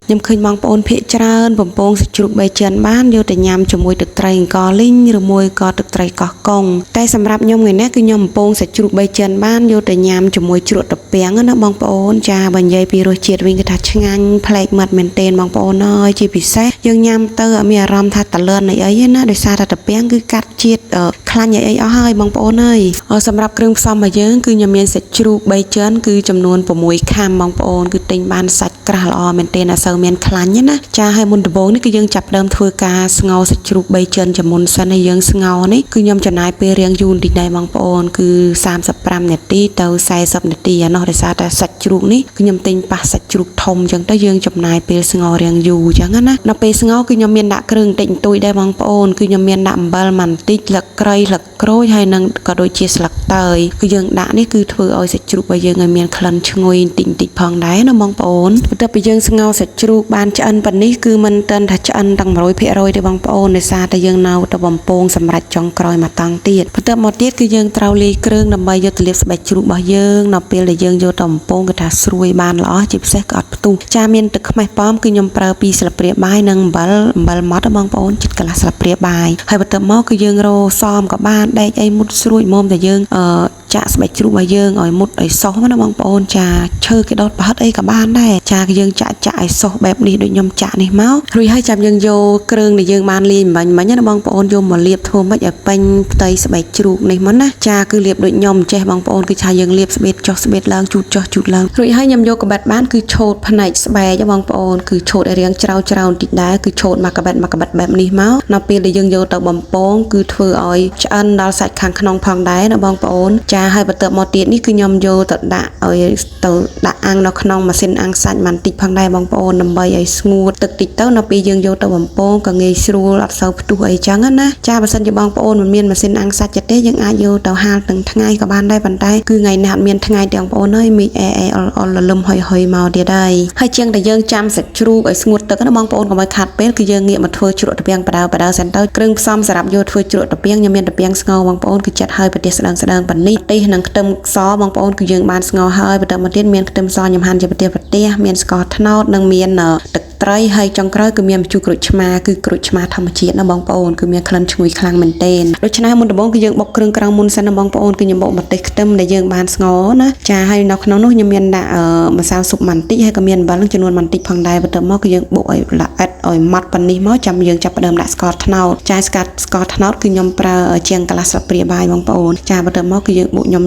ខ្ញុំឃើញបងប្អូនភាគច្រើនបំពងសាច់ជ្រូកបីចិនបានយកទៅញ៉ាំជាមួយទឹកត្រីអង្ករលីងឬមួយក៏ទឹកត្រីកោះកុងតែសម្រាប់ខ្ញុំថ្ងៃនេះគឺខ្ញុំបំពងសាច់ជ្រូកបីចិនបានយកទៅញ៉ាំជាមួយជ្រក់ត្រពាំងណាបងប្អូនចាបើនិយាយពីរសជាតិវិញគឺថាឆ្ងាញ់ប្លែកមាត់មែនទែនបងប្អូនអើយជាពិសេសយើងញ៉ាំទៅអត់មានអារម្មណ៍ថាតលឿនអីទេណាដោយសារតែត្រពាំងគឺកាត់ជាតិខ្លាញ់អីអស់ហើយបងប្អូនអើយសម្រាប់គ្រឿងផ្សំរបស់យើងគឺខ្ញុំមានសាច់ជ្រូកបីចិនគឺចំនួន6ខាំបងប្អូនគឺទិញបានសាច់ក្រាស់ល្អមែនទែនអត់សូវមានខ្លាញ់ទេណាចាហើយមុនដំបូងនេះគឺយើងចាប់ផ្ដើមធ្វើការស្ងោរសាច់ជ្រូកបីចិនជាមុនសិនហើយយើងស្ងោរនេះគឺខ្ញុំចំណាយពេលរៀងយូរបន្តិចដែរបងប្អូនគឺ35នាទីទៅ40នាទីអានោះដោយសារតែសាច់ជ្រូកនេះគឺខ្ញុំទិញប៉ះសាច់ជ្រូកធំអញ្ចឹងទៅយើងចំណាយពេលស្ងោររៀងយូរអញ្ចឹងណាដល់ពេលស្ងោរគឺខ្ញុំមានដាក់គ្រឿងបន្តិចបន្តួចដែរបងប្អូនគឺខ្ញុំមានដាក់អំបិលបន្តិចស្លឹកគ្រៃស្លឹកក្រូចហើយនឹងក៏ដូចជាស្លឹកតើយគឺយើងដាក់នេះគឺធ្វើឲ្យសាច់ជ្រូករបស់យើងឲ្យមានក្លិនឈ្ងុយបន្តិចផងដែរណាបងប្អូនបន្ទាប់ពីយើងស្ងោរសាច់ជ្រូកបានឆ្អិនប៉ុណ្នេះគឺមិនទាន់ថាឆ្អិនទាំង100%ទេបងប្អូនដោយសារតែយើងនៅទៅបំពងសម្រាប់ចុងក្រោយមកតង់ទៀតបន្ទាប់មកទៀតគឺយើងត្រូវលាយគ្រឿងដើម្បីយកទៅលាបស្បែកជ្រូករបស់យើងនៅពេលដែលយើងយកទៅបំពងគឺថាស្រួយបានល្អជាពិសេសក៏អត់ផ្ទុះចាមានទឹកខ្មេះប៉ោមគឺខ្ញុំប្រើ2ស្លាបព្រាបាយនិងអំបិលម៉ត់បងប្អូនជិតកន្លះស្លាបព្រាបាយហើយបន្ទាប់មកគឺយើងរោសមក៏បានដែកអីមុតស្រួយមុំតែយើងចាក់ស្បែកជ្រូករបស់យើងឲ្យមុតឲ្យសោះណាបងប្អូនចាឈើគេដុតប្រហិតអីក៏បានដែរចាគឺយើងចាក់ឲ្យសោះបែបនេះដូចខ្ញុំចាក់នេះមករួចហើយចាំយើងយកគ្រឿងដែលយើងបានលាយមិញណាបងប្អូនយកមកលាបធ្វើម៉េចឲ្យពេញផ្ទៃស្បែកជ្រូកនេះមកណាចាគឺលាបដូចខ្ញុំចេះបងប្អូនគឺថាយើងលាបស្បែកចុះស្បែកឡើងជូតចុះជូតឡើងរួចហើយខ្ញុំយកក្បាត់បានគឺឆូតផ្នែកស្បែកបងប្អូនគឺឆូតឲ្យរាងច្រៅបន្តិចដែរគឺឆូតមកក្បាត់បែបនេះមកនៅពេលដែលយើងយកទៅបំពងគឺធ្វើឲ្យឆ្អិនដល់សាច់ខាងក្នុងផងដែរណាបងប្អូនចាហើយបន្ទាប់មកទៀតនេះគឺខ្ញុំយកទៅដាក់អាំងនៅក្នុងម៉ាស៊ីនអាំងសាច់បន្តិចផងដែរបងប្អូនដើម្បីឲ្យស្ងួតទឹកតិចទៅនៅពេលយើងយកទៅបំពងក៏ងាយស្រួលអត់សូវផ្ទុះអីចឹងណាចាបើសិនជាបងប្អូនមិនមានម៉ាស៊ីនអាំងសាច់ទេយើងអាចយកទៅហាលទាំងថ្ងៃក៏បានដែរប៉ុន្តែគឺថ្ងៃនេះអត់មានថ្ងៃទេបងប្អូនអើយមីអែអលលឹមហុយមកទៀតហើយជាងតែយើងចាំសាច់ជ្រូកឲ្យស្ងួតទឹកណាបងប្អូនកុំឲ្យខាត់ពេលគឺយើងងាកមកធ្វើជ្រក់ត្រពាំងបដៅសិនទៅគ្រឿងផ្សំសម្រាប់យកធ្វើជ្រក់ត្រពាំងខ្ញុំមានត្រពាំងស្ងោរបងប្អូនគឺចាត់ឲ្យប្រទេសស្ដើងប៉ុណ្នេះទេសនិងខ្ទឹមសបងប្អូនគឺយើងបានស្ងោរហើយបន្ទាប់មកទៀតមានខ្ទឹមសខ្ញុំហាន់ជាប្រទេសមានស្ករត្នោតនិងមានទឹកត្រីហើយចុងក្រោយគឺមានម្ជូរក្រូចឆ្មាគឺក្រូចឆ្មាធម្មជាតិណាបងប្អូនគឺមានក្លិនឈ្ងុយខ្លាំងមែនទែនដូច្នេះមុនដំបូងគឺយើងបុកគ្រឿងក្រៅមុនសិនណាបងប្អូនគឺខ្ញុំបុកម្ទេសខ្ទឹមដែលយើងបានស្ងោរណាចាហើយនៅក្នុងនោះខ្ញុំមានដាក់ម្សៅស៊ុបបន្តិចហើយក៏មានអំបិលចំនួនបន្តិចផងដែរបន្ទាប់មកគឺយើងបុកឲ្យល្អិតឲ្យម៉ត់ប៉ុណ្នេះមកចាំយើងចាប់ផ្ដើមដាក់ស្ករត្នោតចាស្ករត្នោតគឺខ្ញុំប្រើជាងកន្លះស្លាបព្រាបាយបងប្អូនចាបន្ទាប់មកគឺយើងបុកញ៉ុ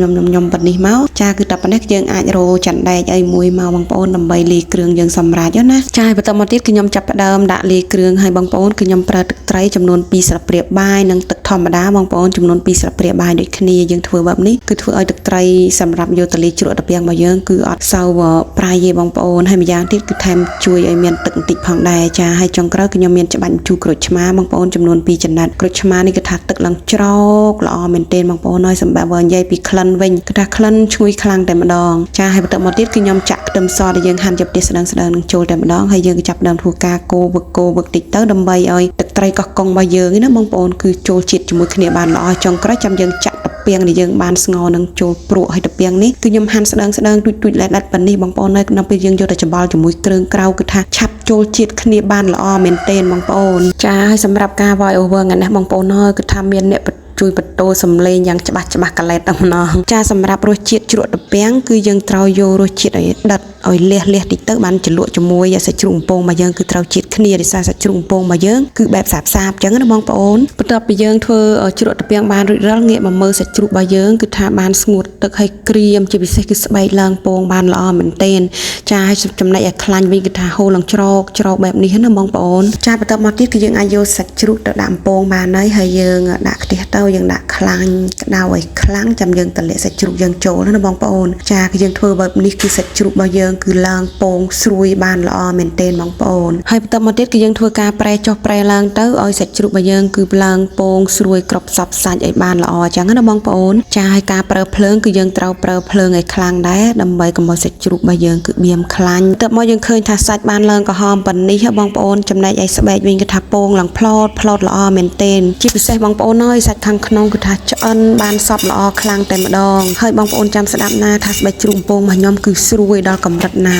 ំប៉ុណ្នេះមកចាគឺតែប៉ុណ្ណេះយើងអាចរោចាន់ដែកឲ្យមួយមកបងប្អូនដើម្បីលាយគ្រឿងយើងសម្រាប់ណាចាបន្ទាប់មកទៀតគឺខ្ញុំចាប់ផ្ដើមដាក់លាយគ្រឿងឲ្យបងប្អូនគឺខ្ញុំប្រើទឹកត្រីចំនួន2ស្លាបព្រាបាយនិងទឹកធម្មតាបងប្អូនចំនួន2ស្លាបព្រាបាយដូចគ្នាយើងធ្វើបែបនេះគឺធ្វើឲ្យទឹកត្រីសម្រាប់យកទៅលាយជ្រក់ត្រពាំងរបស់យើងគឺអត់សូវប្រៃទេបងប្អូនហើយម្យ៉ាងទៀតគឺថែមជួយឲ្យមានទឹកបន្តិចផងដែរចាហើយចុងក្រោយគឺខ្ញុំមានច្បាច់ម្ជូរក្រូចឆ្មាបងប្អូនចំនួន2ចំណិតក្រូចឆ្មានេះគឺថាទឹកឡើងច្រោកល្អមែនទែនបងប្អូនហើយសម្រាប់បើនិយាយពីក្លិនវិញគឺថាក្លិនឈ្ងុយខ្លាំងតែម្ដងចាហើយបន្ទាប់មកទៀតគឺខ្ញុំចាក់ខ្ទឹមសដែលយើងហាន់ជាផ្ទះស្ដើងនឹងចូលតែម្ដងហើយយើងក៏ចាប់ដើមធ្វើការកូរវឹកតិចទៅដើម្បីឲ្យទឹកត្រីកោះកុងរបស់យើងណាបងប្អូនគឺចូលជាតិជាមួយគ្នាបានល្អចុងក្រោយចាំយើងចាក់ត្រពាំងដែលយើងបានស្ងោរនឹងចូលព្រក់ឲ្យត្រពាំងនេះគឺខ្ញុំហាន់ស្ដើងទូចល្អិតប៉ុណ្នេះបងប្អូននៅក្នុងពេលយើងយកទៅច្បល់ជាមួយគ្រឿងក្រៅគឺថាឆាប់ចូលជាតិគ្នាបានល្អមែនទែនបងប្អូនចាហើយសម្រាប់ការ voice over ថ្ងៃនេះបងប្អូនហើយគឺថាមានអ្នកជួយបន្ទោសំឡេងយ៉ាងច្បាស់កឡែតតែម្ដងចាសម្រាប់រសជាតិជ្រក់ត្រពាំងគឺយើងត្រូវយករសជាតិឲ្យដិតឲ្យលះតិចទៅបានជ្រលក់ជាមួយសាច់ជ្រូកបំពងរបស់យើងគឺត្រូវជាតិគ្នាដោយសារសាច់ជ្រូកបំពងរបស់យើងគឺបែបសាបអញ្ចឹងណាបងប្អូនបន្ទាប់ពីយើងធ្វើជ្រក់ត្រពាំងបានរួចរាល់ងាកមកមើលសាច់ជ្រូករបស់យើងគឺថាបានស្ងួតទឹកហើយក្រៀមជាពិសេសគឺស្បែកឡើងពងបានល្អមែនទែនចាហើយចំណែកឲ្យខ្លាញ់វិញគឺថាហូរឡើងច្រកបែបនេះណាបងប្អូនចាបន្ទាប់មកទៀតគឺយើងអាចយកសាច់ជ្រូកទៅដាក់បំពងបានហើយយើងដាក់ខ្ទះទៅយើងដាក់ខ្លាញ់ក្តៅឲ្យខ្លាំងចាំយើងតម្លាក់សាច់ជ្រូកយើងចូលណាបងប្អូនចាគឺយើងធ្វើបែបនេះគឺសាច់ជ្រូករបស់យើងគឺឡើងពងស្រួយបានល្អមែនទែនបងប្អូនហើយបន្ទាប់មកទៀតគឺយើងធ្វើការប្រែចុះប្រែឡើងទៅឲ្យសាច់ជ្រូករបស់យើងគឺឡើងពងស្រួយគ្រប់សពសាច់ឲ្យបានល្អអញ្ចឹងណាបងប្អូនចាហើយការប្រើភ្លើងគឺយើងត្រូវប្រើភ្លើងឲ្យខ្លាំងដែរដើម្បីកុំឲ្យសាច់ជ្រូករបស់យើងគឺបៀមខ្លាញ់បន្ទាប់មកយើងឃើញថាសាច់បានឡើងក្រហមប៉ុណ្នេះបងប្អូនចំណែកឯស្បែកវិញគឺថាពងឡើងផ្លោតល្អមែនទែនជាពិសេសបងប្អូនអើយសាច់ខាងក្នុងគឺថាឆ្អិនបានសព្វល្អខ្លាំងតែម្ដងហើយបងប្អូនចាំស្ដាប់ណាថាស្បែកជ្រូកបំពងរបស់ខ្ញុំគឺស្រួយដល់កម្រិតណា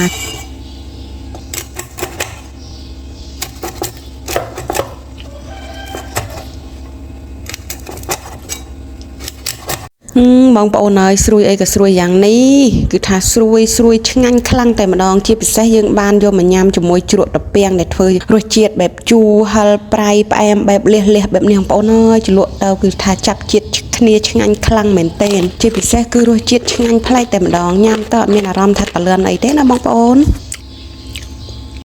បងប្អូនហើយស្រួយអីក៏ស្រួយយ៉ាងនេះគឺថាស្រួយឆ្ងាញ់ខ្លាំងតែម្ដងជាពិសេសយើងបានយកមកញ៉ាំជាមួយជ្រក់ត្រពាំងដែលធ្វើរសជាតិបែបជូរហឹរប្រៃផ្អែមបែបលះបែបនេះបងប្អូនអើយជ្រលក់ទៅគឺថាចាប់ជាតិគ្នាឆ្ងាញ់ខ្លាំងមែនទែនជាពិសេសគឺរសជាតិឆ្ងាញ់ប្លែកតែម្ដងញ៉ាំទៅអត់មានអារម្មណ៍ថាតលឿនអីទេណាបងប្អូន